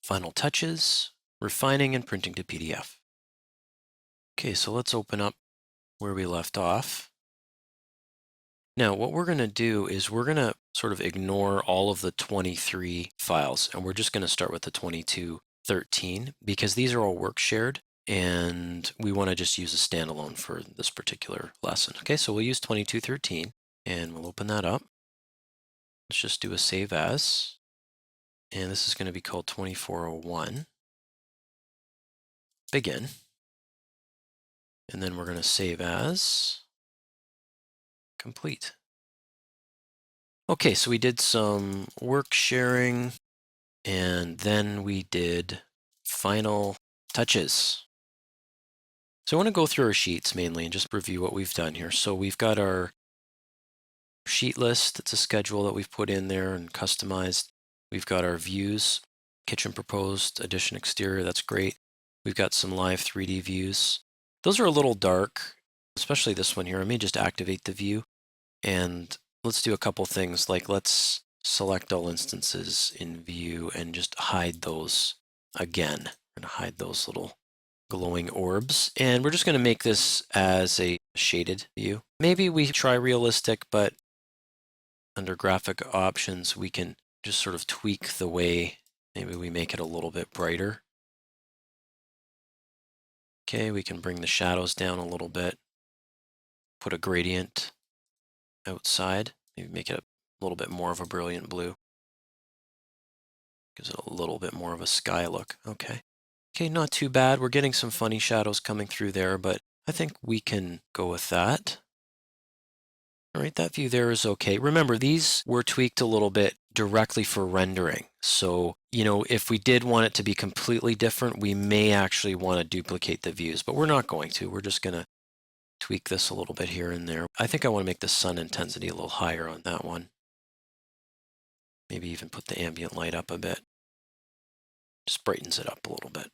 final touches, refining and printing to PDF. Okay, so let's open up where we left off. Now, what we're going to do is we're going to sort of ignore all of the 23 files, and we're just going to start with the 2213 because these are all work shared, and we want to just use a standalone for this particular lesson. Okay, so we'll use 2213, and we'll open that up. Let's just do a save as, and this is going to be called 2401. Begin. And then we're going to save as complete. Okay, so we did some work sharing, and then we did final touches. So I want to go through our sheets mainly and just review what we've done here. So we've got our sheet list. It's a schedule that we've put in there and customized. We've got our views, kitchen proposed, addition exterior. That's great. We've got some live 3D views. Those are a little dark, especially this one here. I may just activate the view, and let's do a couple things, like let's select all instances in view and just hide those again. We're going to hide those little glowing orbs, and we're just going to make this as a shaded view. Maybe we try realistic, but under graphic options, we can just sort of tweak the way maybe we make it a little bit brighter. Okay, we can bring the shadows down a little bit, put a gradient outside, maybe make it a little bit more of a brilliant blue. Gives it a little bit more of a sky look. Okay. Okay, not too bad. We're getting some funny shadows coming through there, but I think we can go with that. All right, that view there is okay. Remember, these were tweaked a little bit directly for rendering. So, if we did want it to be completely different, we may actually want to duplicate the views, but we're not going to. We're just going to tweak this a little bit here and there. I think I want to make the sun intensity a little higher on that one. Maybe even put the ambient light up a bit. Just brightens it up a little bit.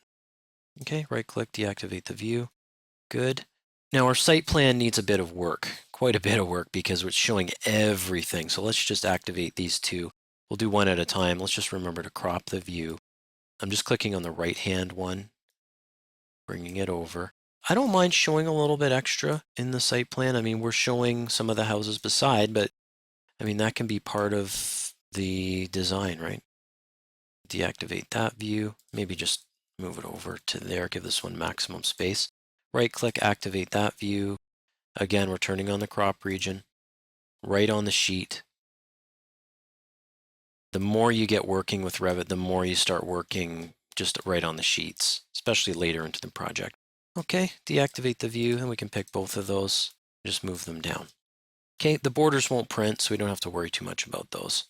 Okay, right-click, deactivate the view. Good. Now our site plan needs a bit of work, quite a bit of work, because it's showing everything. So let's just activate these two. We'll do one at a time. Let's just remember to crop the view. I'm just clicking on the right-hand one, bringing it over. I don't mind showing a little bit extra in the site plan. I mean, we're showing some of the houses beside, but I mean, that can be part of the design, right? Deactivate that view, maybe just move it over to there, give this one maximum space. Right-click, activate that view. Again, we're turning on the crop region, right on the sheet. The more you get working with Revit, the more you start working just right on the sheets, especially later into the project. Okay, deactivate the view, and we can pick both of those, just move them down. Okay, the borders won't print, so we don't have to worry too much about those.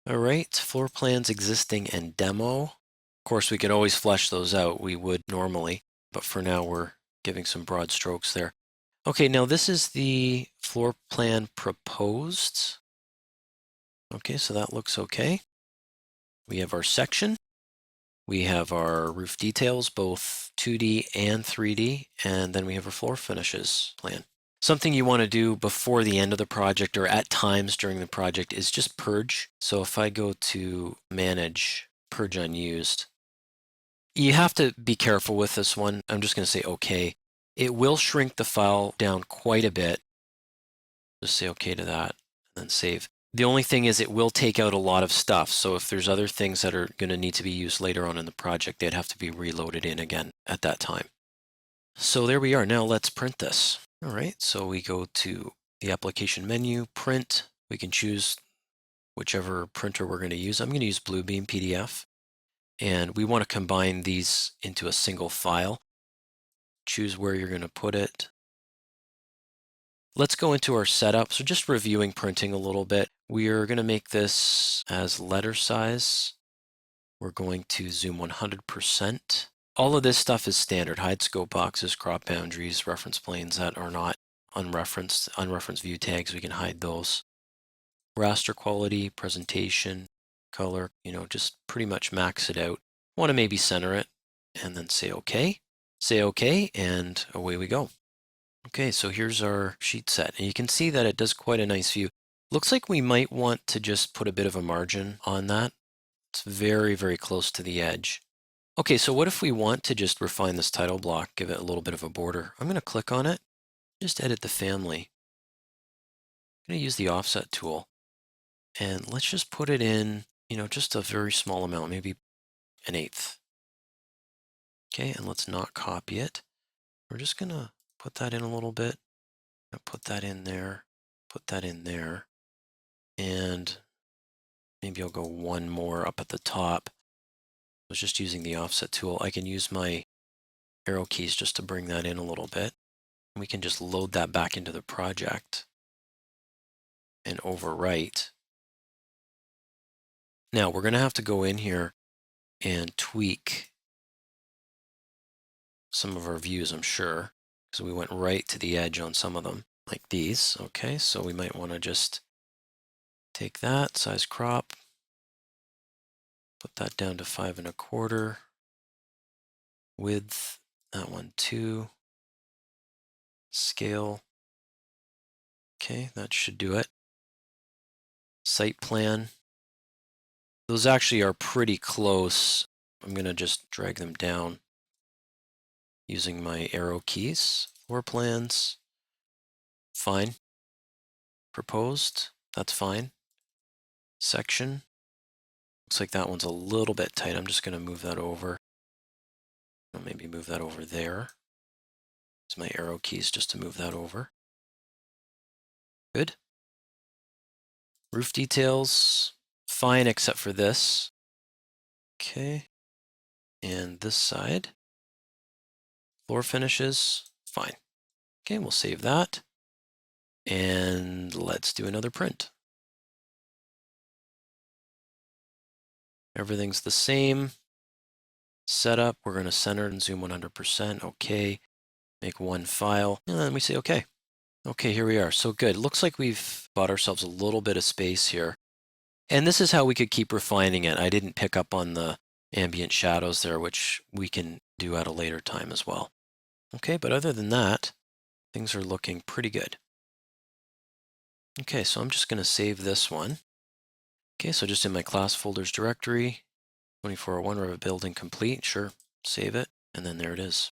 All right, floor plans existing and demo. Of course, we could always flesh those out. We would normally, but for now we're giving some broad strokes there. Okay, now this is the floor plan proposed. Okay, so that looks okay. We have our section. We have our roof details, both 2D and 3D, and then we have our floor finishes plan. Something you want to do before the end of the project or at times during the project is just purge. So if I go to manage, purge unused, you have to be careful with this one. I'm just going to say okay. It will shrink the file down quite a bit. Just say okay to that and then save. The only thing is it will take out a lot of stuff. So if there's other things that are going to need to be used later on in the project, they'd have to be reloaded in again at that time. So there we are. Now let's print this. All right, so we go to the application menu, print. We can choose whichever printer we're going to use. I'm going to use Bluebeam PDF, and we want to combine these into a single file. Choose where you're going to put it. Let's go into our setup. So just reviewing printing a little bit. We are going to make this as letter size. We're going to zoom 100%. All of this stuff is standard. Hide scope boxes, crop boundaries, reference planes that are not unreferenced view tags. We can hide those. Raster quality, presentation, color, just pretty much max it out. Want to maybe center it and then say okay. Say okay, and away we go. Okay, so here's our sheet set, and you can see that it does quite a nice view. Looks like we might want to just put a bit of a margin on that. It's very, very close to the edge. Okay, so what if we want to just refine this title block, give it a little bit of a border? I'm going to click on it, just edit the family. I'm going to use the offset tool, and let's just put it in, just a very small amount, maybe 1/8. Okay, and let's not copy it. We're just going to put that in a little bit. Put that in there, put that in there, and maybe I'll go one more up at the top. I was just using the offset tool. I can use my arrow keys just to bring that in a little bit. We can just load that back into the project and overwrite. Now we're going to have to go in here and tweak some of our views, I'm sure, because we went right to the edge on some of them, like these. Okay, so we might want to just take that, size crop, put that down to 5 1/4. Width, that one too. Scale. Okay, that should do it. Site plan. Those actually are pretty close. I'm going to just drag them down using my arrow keys. Floor plans. Fine. Proposed. That's fine. Section. Looks like that one's a little bit tight. I'm just going to move that over. I'll maybe move that over there. Use my arrow keys just to move that over. Good. Roof details. Fine, except for this. Okay. And this side. Floor finishes. Fine. Okay, we'll save that. And let's do another print. Everything's the same. Setup, we're going to center and zoom 100%. Okay. Make one file. And then we say okay. Okay, here we are. So good. Looks like we've bought ourselves a little bit of space here. And this is how we could keep refining it. I didn't pick up on the ambient shadows there, which we can do at a later time as well. Okay, but other than that, things are looking pretty good. Okay, so I'm just going to save this one. Okay, so just in my class folders directory, 2401 Revit building complete. Sure, save it. And then there it is.